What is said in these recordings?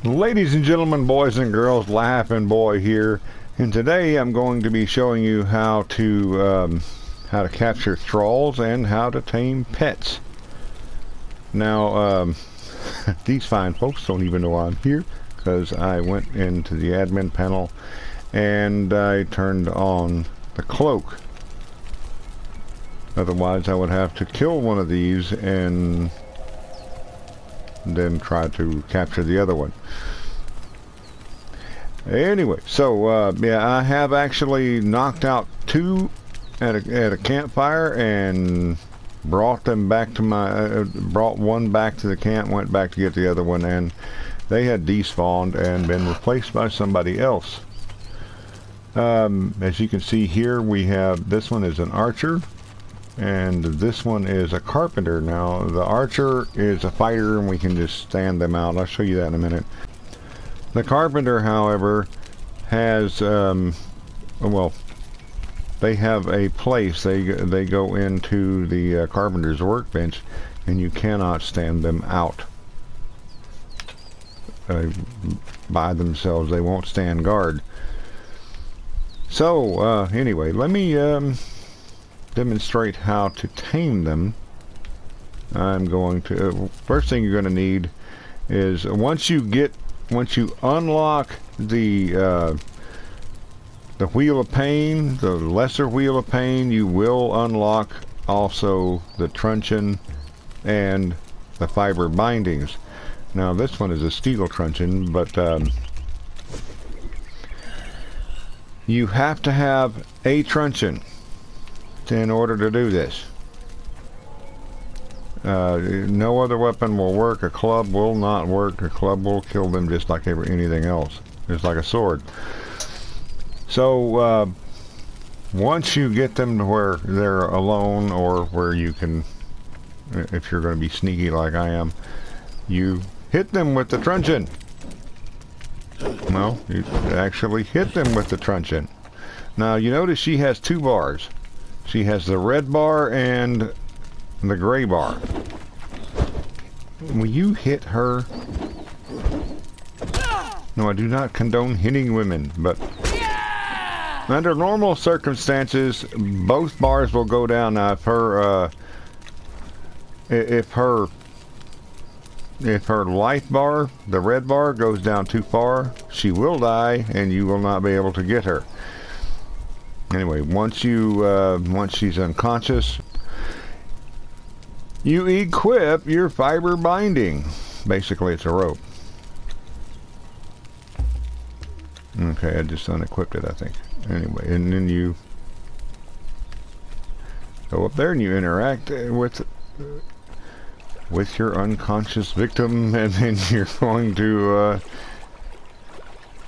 Ladies and gentlemen, boys and girls, LaffinBoy here, and today I'm going to be showing you how to capture thralls and how to tame pets. Now, these fine folks don't even know I'm here because I went into the admin panel and I turned on the cloak. Otherwise, I would have to kill one of these and then try to capture the other one. Anyway, so yeah, I have actually knocked out two at a campfire and brought them back to my brought one back to the camp, went back to get the other one, and they had despawned and been replaced by somebody else. As you can see here, we have this one is an archer and this one is a carpenter. Now the archer is a fighter and we can just stand them out. I'll show you that in a minute. The carpenter, however, has well, they have a place. They go into the carpenter's workbench and you cannot stand them out by themselves. They won't stand guard. So anyway, let me demonstrate how to tame them. I'm going to first thing you're going to need is once you unlock the wheel of pain, the lesser wheel of pain, you will unlock also the truncheon and the fiber bindings. Now this one is a steel truncheon, but you have to have a truncheon in order to do this. No other weapon will work. A club will not work. A club will kill them just like anything else. It's like a sword. So once you get them to where they're alone, or where you can, if you're going to be sneaky like I am, you hit them with the truncheon. Well, you actually hit them with the truncheon. Now you notice she has two bars. She has the red bar and the gray bar. Will you hit her? No, I do not condone hitting women, but under normal circumstances, both bars will go down. Now, if her life bar, the red bar, goes down too far, she will die, and you will not be able to get her. Anyway, once she's unconscious, you equip your fiber binding. Basically, it's a rope. Okay, I just unequipped it, I think. Anyway, and then you go up there and you interact with your unconscious victim, and then you're going to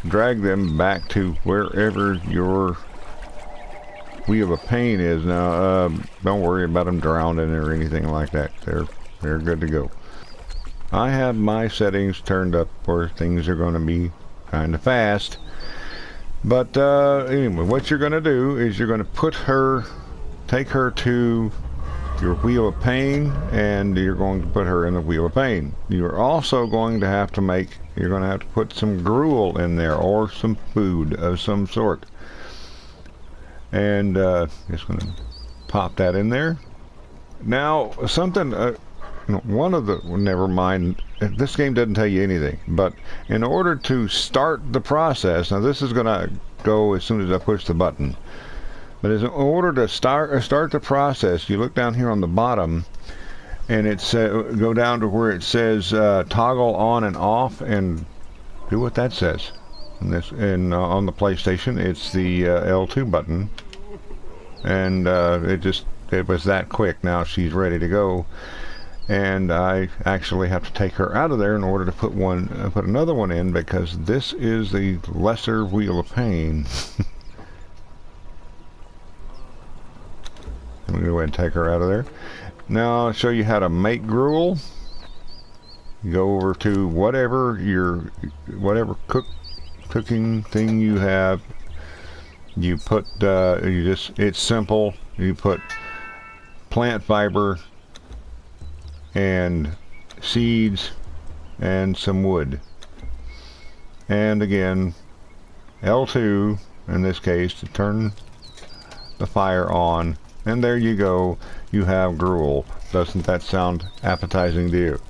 drag them back to wherever your wheel of pain is. Now don't worry about them drowning or anything like that. They're good to go. I have my settings turned up where things are going to be kind of fast, but anyway, what you're going to do is you're going to take her to your wheel of pain, and you're going to put her in the wheel of pain. You're also going to have to put some gruel in there, or some food of some sort. And just going to pop that in there. Now, something, never mind, this game doesn't tell you anything, but in order to start the process, now this is going to go as soon as I push the button, but in order to start the process, you look down here on the bottom, and it's go down to where it says toggle on and off, and do what that says. And on the PlayStation, it's the L2 button, and it was that quick. Now she's ready to go, and I actually have to take her out of there in order to put another one in, because this is the lesser wheel of pain. I'm going to go ahead and take her out of there. Now I'll show you how to make gruel. You go over to whatever cooking thing you have. You put it's simple. You put plant fiber and seeds and some wood. and again L2 in this case to turn the fire on, and there you go, you have gruel. Doesn't that sound appetizing to you?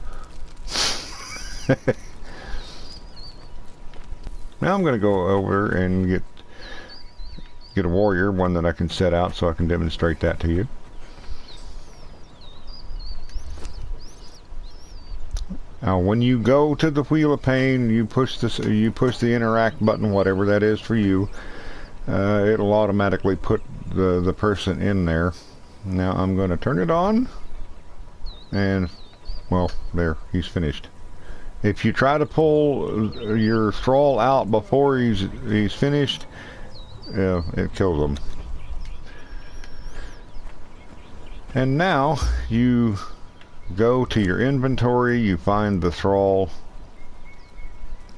Now I'm going to go over and get a warrior, one that I can set out so I can demonstrate that to you. Now when you go to the Wheel of Pain, you push the interact button, whatever that is for you. It'll automatically put the person in there. Now I'm going to turn it on, and well, there, he's finished. If you try to pull your thrall out before he's finished, it kills him. And now you go to your inventory, you find the thrall,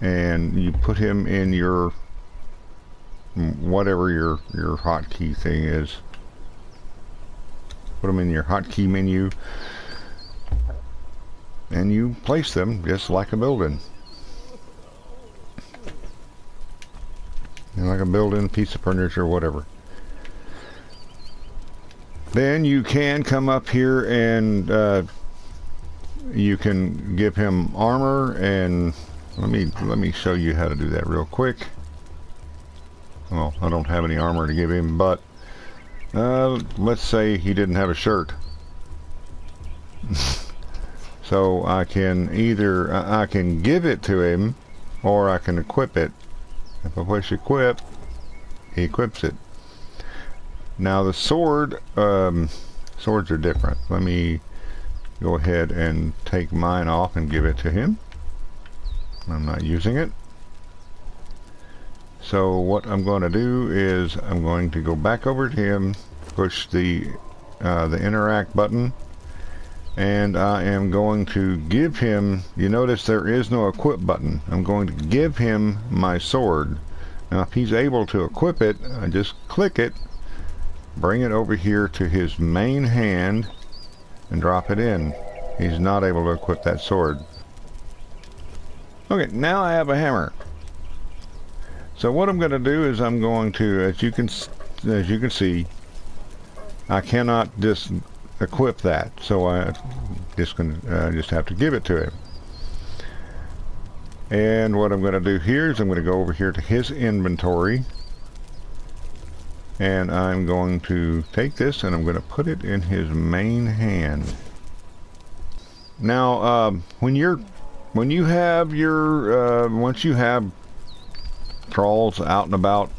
and you put him in your whatever your hotkey thing is. Put them in your hotkey menu, and you place them just like a building. Like a building, piece of furniture, whatever. Then you can come up here and you can give him armor, and let me show you how to do that real quick. Well, I don't have any armor to give him, but let's say he didn't have a shirt. So I can either I can give it to him, or I can equip it. If I push equip, he equips it. Now the sword, swords are different. Let me go ahead and take mine off and give it to him. I'm not using it. So what I'm going to do is I'm going to go back over to him, push the interact button, and I am going to give him, you notice there is no equip button. I'm going to give him my sword. Now if he's able to equip it, I just click it, bring it over here to his main hand, and drop it in. He's not able to equip that sword. Okay, now I have a hammer. So what I'm going to do is I'm going to, as you can see, I cannot just equip that, so I just have to give it to him. And what I'm going to do here is I'm going to go over here to his inventory, and I'm going to take this and I'm going to put it in his main hand. Now when you have your once you have thralls out and about,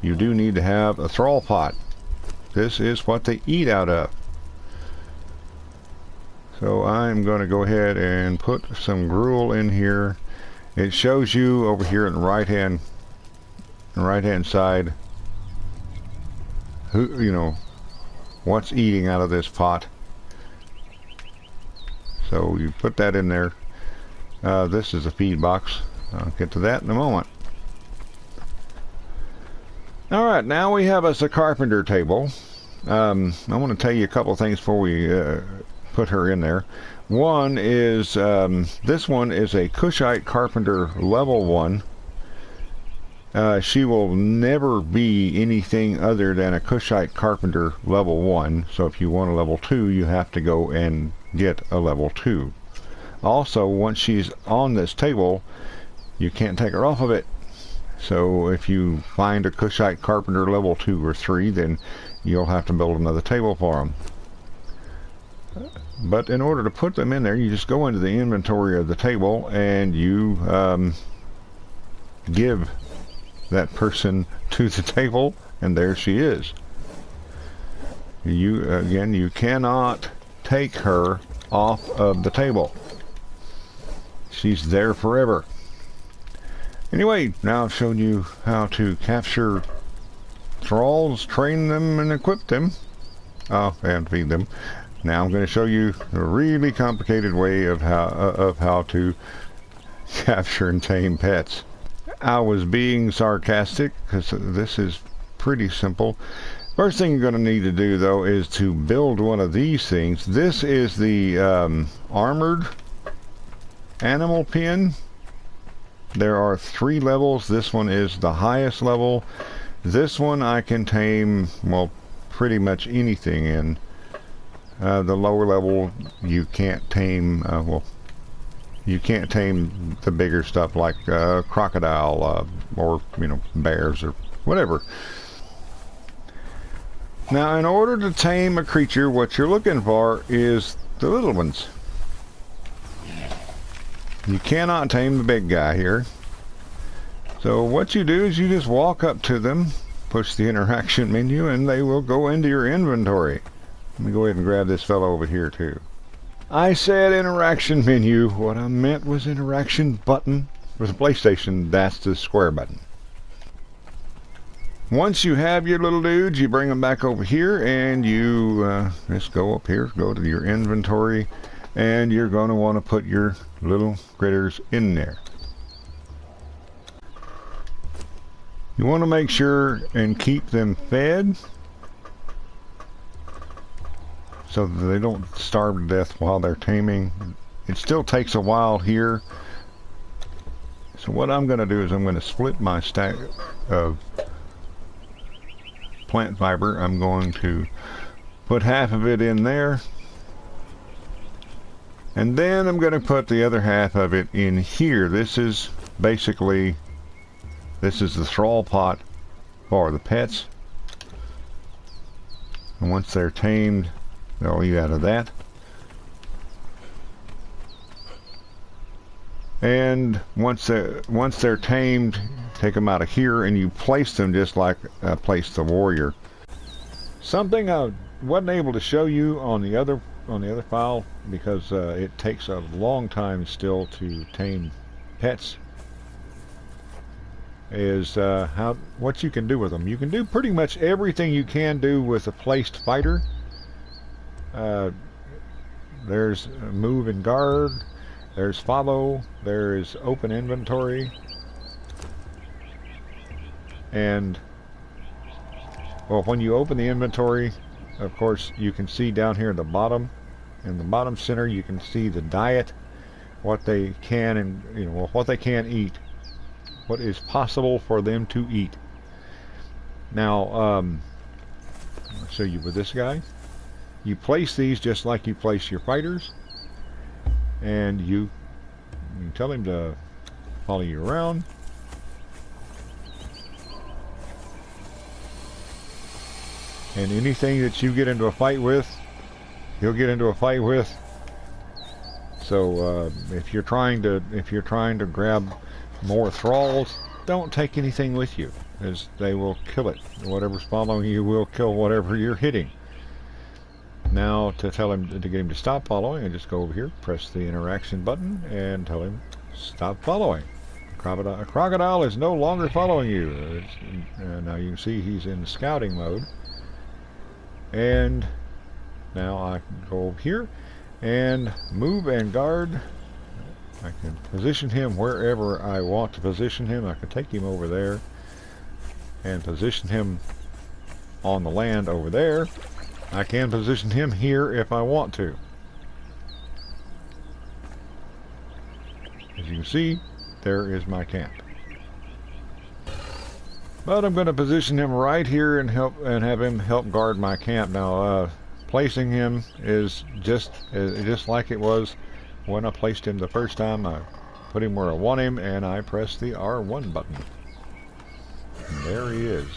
you do need to have a thrall pot. This is what they eat out of. So I'm going to go ahead and put some gruel in here. It shows you over here in the right hand side who, you know, what's eating out of this pot. So you put that in there. This is a feed box. I'll get to that in a moment. Alright, now we have us a carpenter table. I want to tell you a couple things before we put her in there. One is, this one is a Cushite Carpenter level 1. She will never be anything other than a Cushite Carpenter level 1. So if you want a level 2, you have to go and get a level 2. Also, once she's on this table, you can't take her off of it. So if you find a Cushite Carpenter level 2 or 3, then you'll have to build another table for them. But in order to put them in there, you just go into the inventory of the table and you give that person to the table, and there she is. You cannot take her off of the table. She's there forever. Anyway, now I've shown you how to capture thralls, train them, and equip them. Oh, and feed them. Now I'm going to show you a really complicated way of how to capture and tame pets. I was being sarcastic because this is pretty simple. First thing you're going to need to do, though, is to build one of these things. This is the armored animal pen. There are 3 levels. This one is the highest level. This one I can tame, well, pretty much anything in. The lower level you can't tame, well, you can't tame the bigger stuff like crocodile or, you know, bears or whatever. Now, in order to tame a creature, what you're looking for is the little ones. You cannot tame the big guy here. So what you do is you just walk up to them, push the interaction menu, and they will go into your inventory. Let me go ahead and grab this fellow over here too. I said interaction menu. What I meant was interaction button. With the PlayStation, that's the square button. Once you have your little dudes, you bring them back over here, and you just go up here, go to your inventory, and you're going to want to put your little critters in there. You want to make sure and keep them fed so that they don't starve to death while they're taming. It still takes a while here. So what I'm going to do is I'm going to split my stack of plant fiber. I'm going to put half of it in there, and then I'm going to put the other half of it in here. This is basically, this is the thrall pot for the pets, and once they're tamed they'll eat out of that. And once they're tamed, take them out of here and you place them just like I placed the warrior. Something I wasn't able to show you on the other file because it takes a long time still to tame pets is what you can do with them. You can do pretty much everything you can do with a placed fighter. There's move and guard, there's follow, there's open inventory, and well, when you open the inventory, of course, you can see down here at the bottom, in the bottom center, you can see the diet, what they can and, you know, what they can eat, what is possible for them to eat. Now, I'll show you with this guy. You place these just like you place your fighters, and you tell him to follow you around. And anything that you get into a fight with, he'll get into a fight with. So if you're trying to grab more thralls, don't take anything with you, as they will kill it. Whatever's following you will kill whatever you're hitting. Now, to tell him to get him to stop following, I just go over here, press the interaction button, and tell him stop following. A crocodile is no longer following you. Now you can see he's in scouting mode. And now I can go over here and move and guard. I can position him wherever I want to position him. I can take him over there and position him on the land over there. I can position him here if I want to. As you can see, there is my camp. But I'm going to position him right here and have him help guard my camp. Now, placing him is just like it was when I placed him the first time. I put him where I want him, and I press the R1 button. And there he is.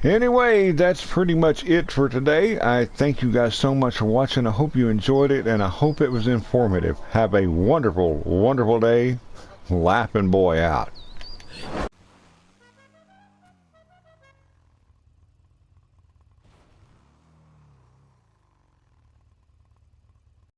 Anyway, that's pretty much it for today. I thank you guys so much for watching. I hope you enjoyed it, and I hope it was informative. Have a wonderful, wonderful day. LaffinBoy out.